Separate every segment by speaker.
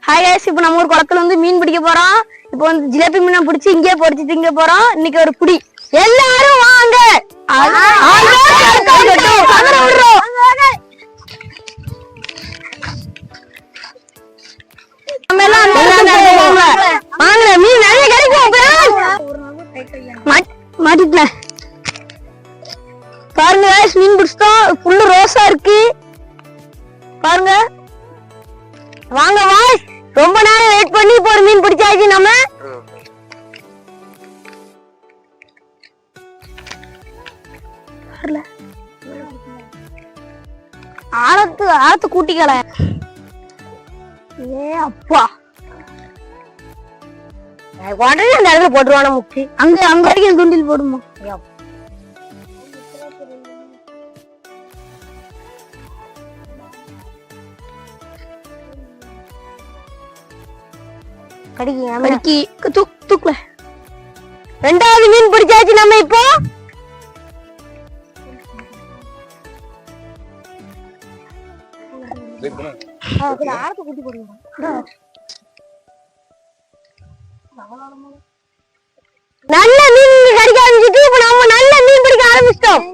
Speaker 1: Hi guys, இப்போ நம்ம ஒரு குளத்துல வந்து மீன் பிடிக்க போறோம். இப்போ வந்து ஜிலேபி மீனை பிடிச்சி இங்கே பொரிச்சு திங்க போறோம். இன்னைக்கு ஒரு புடி. எல்லாரும் வாங்க. வாங்க, மீன் நிறைய கிடைக்கும். மாட்டிட்டேன் பாருங்க गाइस, மீன் பிடிச்சிட்டோம். ஃபுல்லு ரோஸா இருக்கு பாருங்க. வாங்க வாய்ஸ், ரொம்ப நேரம் வெயிட் பண்ணி இப்போ ஒரு மீன் பிடிச்சாச்சு. நம்ம ஆழத்து கூட்டிக்கல. ஏ அப்பா, உடனே அந்த இடத்துல போட்டுருவான முக்கி. அங்க வரைக்கும் துண்டில் போடுமா? தூக்கல. ரெண்டாவது மீன் பிடிச்சாச்சு நம்ம. இப்போ நல்ல மீன் கடிக்க ஆரம்பிச்சுட்டு இப்ப நம்ம நல்ல மீன் பிடிக்க ஆரம்பிச்சிட்டோம்.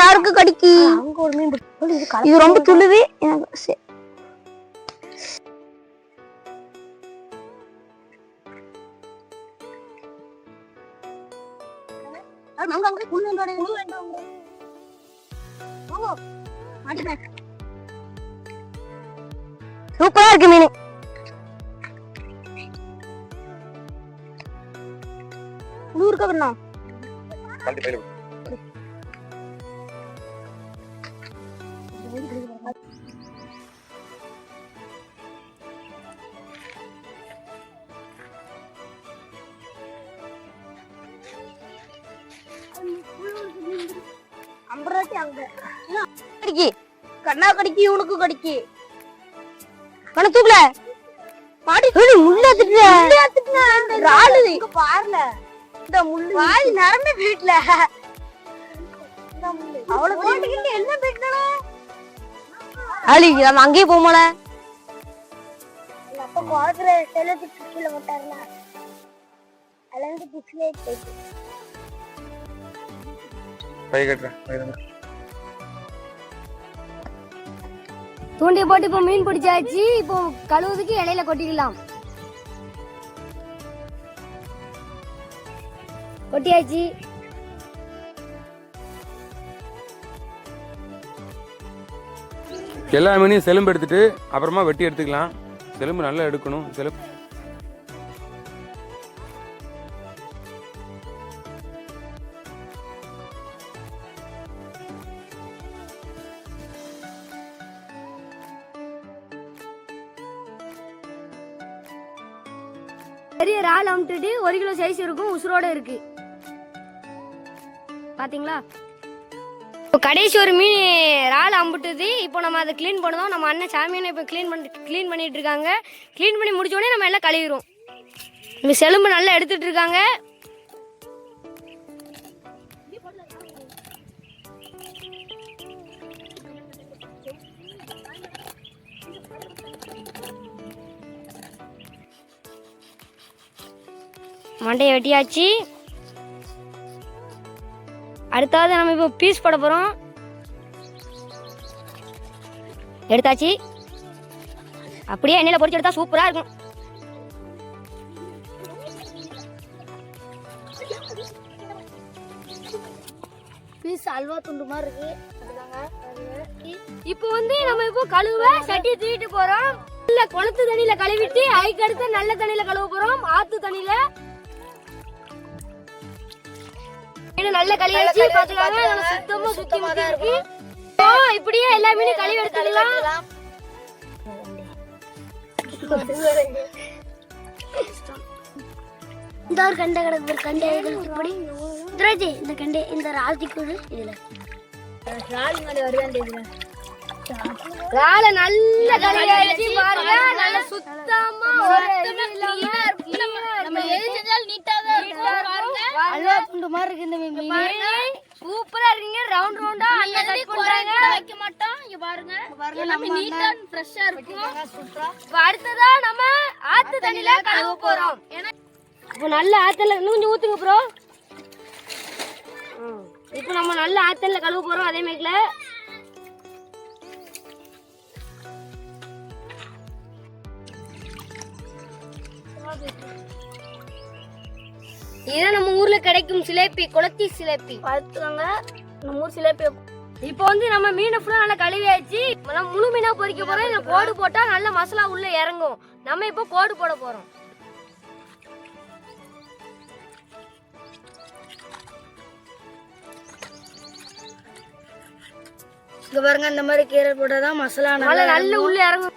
Speaker 1: யாருக்கு கடிக்கி? இது ரொம்ப துளுவி. சூப்பரா இருக்கு மீன். கண்ணா கடிக்கி, உனக்கு கடிக்கி. தூக்கல பாடி முள்ள பாருல. இந்த முள்ளு வாய் நரம்பு வீட்டுல அவ்வளவு என்ன பேட்டணும். நம்ம அங்கேயே போமல. அப்ப குழந்தை செல்லத்துக்கு கீழே போட்டாருல, அலந்து பிஸ்லே போயிட்டு
Speaker 2: பை கட்டுறேன்.
Speaker 3: தூண்டிய போட்டு இப்போ மீன் பிடிச்சாச்சு. இப்போ கழுவுறதுக்கு இலையில கொட்டிக்கலாம். கொட்டியாச்சு.
Speaker 2: எல்லா மீனையும் செலும்பு எடுத்துட்டு அப்புறமா வெட்டி எடுத்துக்கலாம். செலும்பு நல்லா எடுக்கணும். செலும்பு
Speaker 3: பெரிய இறால் அமுட்டுட்டு 1 கிலோ சைஸ் இருக்கும், உசுரோட இருக்கு. பாத்தீங்களா? இப்போ கடைசி ஒரு மீன் இறால் அம்புட்டுது. இப்போ நம்ம அதை க்ளீன் பண்ணுவோம். நம்ம அண்ணன் சாமியான இப்போ க்ளீன் பண்ணிட்டு இருக்காங்க. க்ளீன் பண்ணி முடிச்ச உடனே நம்ம எல்லாம் கழுவிடுவோம். இந்த செலும்பு நல்லா எடுத்துட்டு இருக்காங்க. மண்டையை வெட்டியாச்சு. அடுத்தாவது நம்ம இப்போ பீஸ் போட போறோம். எடுத்தாச்சு. அப்படியே எண்ணெயில பொரிச்சு எடுத்தா சூப்பரா இருக்கும். பீஸ் அல்வா துண்டு மாதிரி இருக்கு. இப்போ வந்து நம்ம இப்போ கழுவ சட்டி தூக்கிட்டு போறோம். இல்ல குளத்து தண்ணியில கழுவிட்டு அதுக்கு அடுத்து நல்ல தண்ணியில கழுவ போறோம். ஆத்து தண்ணியில நல்ல கழுவி பாத்துக்காங்க. நம்ம சுத்தமா சுத்தமா தான் இருக்கு. இப்படியே எல்லா மீனும் கழுவி எடுத்துக்கலாம். இந்த ஒரு கண்டை கிடக்கு. ஒரு கண்டை இப்படி துராஜி இந்த கண்டை இந்த ராஜிக்குழு இதுல ராலி மேல வருவான். ராலை நல்ல கழுவி பாருங்க. நல்ல சுத்தமா நம்ம எது செஞ்சாலும் நீட்டா தான் இருக்கும். அல்வா துண்டு மாதிரி இருக்கு இந்த மீன். சூப்பரா இருக்கீங்க. ரவுண்ட் ரவுண்டா அண்ணா கட் பண்றாங்க. வைக்க மாட்டோம். இங்க பாருங்க. எல்லாமே நீட்டா அண்ட் ஃப்ரெஷ்ஷா இருக்கும். சூப்பரா. இப்போ அடுத்ததா நம்ம ஆத்து தண்ணில கழுவ போறோம். இப்போ நல்ல ஆத்துல இன்னும் கொஞ்சம் ஊத்துங்க ப்ரோ. இப்போ நம்ம நல்ல ஆத்துல கழுவ போறோம். அதே மேக்ல இதான் நம்ம ஊர்ல கிடைக்கும் சிலேபி, குளத்தி சிலேபி. பார்த்துக்கோங்க, நம்ம ஊர் சிலேபி. இப்போ வந்து நம்ம மீனை ஃபுல்லா நல்லா கழுவியாச்சு. நம்ம முழு மீனா பொரிக்க போறோம். இந்த கோடு போட்டா நல்ல மசாலா உள்ள இறங்கும். நம்ம இப்போ கோடு போட போறோம். இங்க பாருங்க, இந்த மாதிரி கீரை போட்டாதான் மசாலா நல்ல உள்ள இறங்கும்.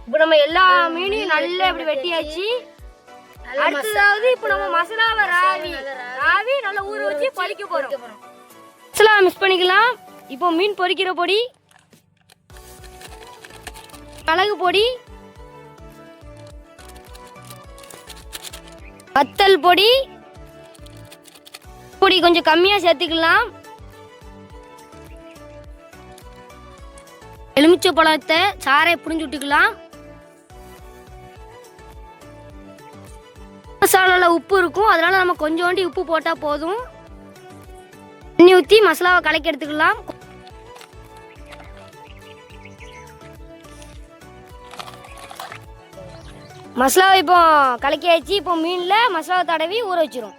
Speaker 3: இப்போ நம்ம எல்லா மீனையும் நல்லா இப்படி வெட்டியாச்சு. அடுத்ததாவது இப்போ நம்ம மசாலாவை ராவி நல்லா ஊற வச்சு பொரிக்க போறோம். மசாலா மிக்ஸ் பண்ணிக்கலாம். இப்போ மீன் பொரிக்கிற பொடி, மிளகு பொடி, வத்தல் பொடி கொஞ்சம் கம்மியா சேர்த்துக்கலாம். எலுமிச்சை பழத்தை சாறை புரிஞ்சு விட்டுக்கலாம். மசாலால உப்பு இருக்கும், அதனால நம்ம கொஞ்சோண்டி உப்பு போட்டா போதும். தண்ணி ஊற்றி மசாலாவை கலக்கி எடுத்துக்கலாம். மசாலாவை இப்போ கலக்கியாச்சு. இப்போ மீன்ல மசாலா தடவி ஊற வச்சிரும்.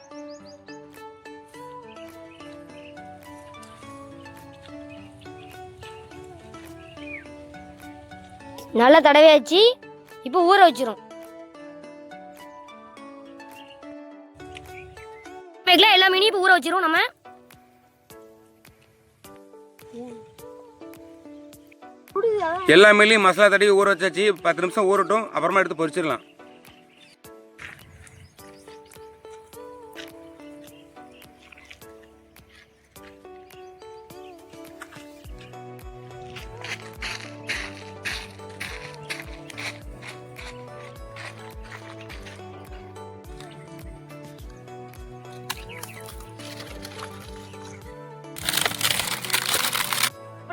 Speaker 3: நல்லா தடவியாச்சு. இப்போ ஊற வச்சிரும். எல்லா மீனையும் இப்போ ஊற வச்சிரும். நம்ம
Speaker 2: எல்லா மீன்லையும் மசாலா தடவி ஊற வச்சாச்சு. 10 நிமிஷம் ஊறட்டும், அப்புறமா எடுத்து பொரிச்சிடலாம்.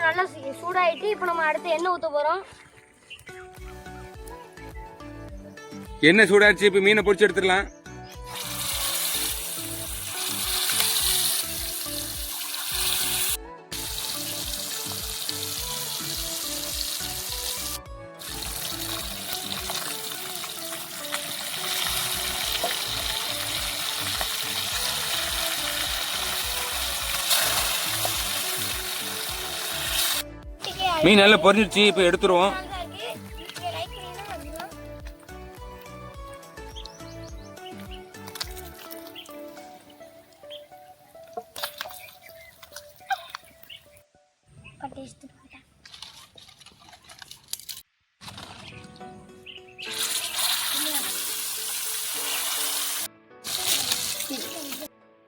Speaker 3: நல்லா சூடாயிட்டு இப்போ நம்ம அடுத்து எண்ணெய் ஊத்த போறோம்.
Speaker 2: எண்ணெய் சூடாச்சு. இப்போ மீனை பொரிச்சு எடுத்துடலாம். மீன் நல்லா பொரிஞ்சிருச்சு. இப்போ எடுத்துருவோம்.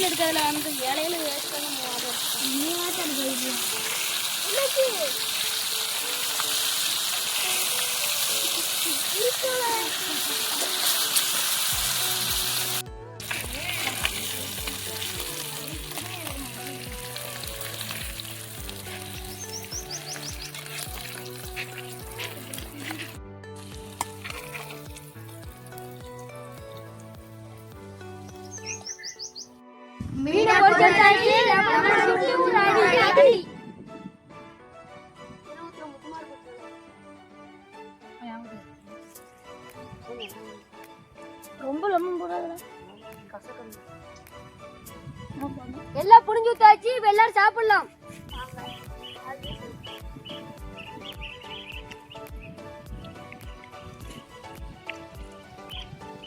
Speaker 3: எடுக்கிறதுல வந்து இலையில வேஸ்ட் பண்ண முடியாது. மீனை பொரிச்சாச்சு. நம்ம சுத்தி ஒரு அடி. ரொம்ப லெமன் போடாத. எல்லாம் புடிஞ்சு ஊத்தாச்சு. இப்ப எல்லாரும் சாப்பிடலாம்.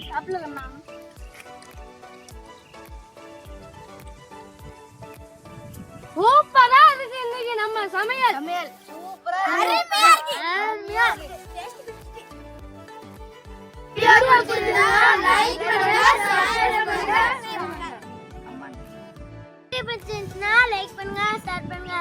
Speaker 3: சாப்பிடலாமா? சூப்பரா இருக்கு இன்னைக்கு நம்ம சமையல். சூப்பரா இருக்கு. அருமையா இருக்கு. வீடியோ பிடிச்சிருந்தா லைக் பண்ணுங்க, ஷேர் பண்ணுங்க. லைக் பண்ணுங்க, ஷேர் பண்ணுங்க.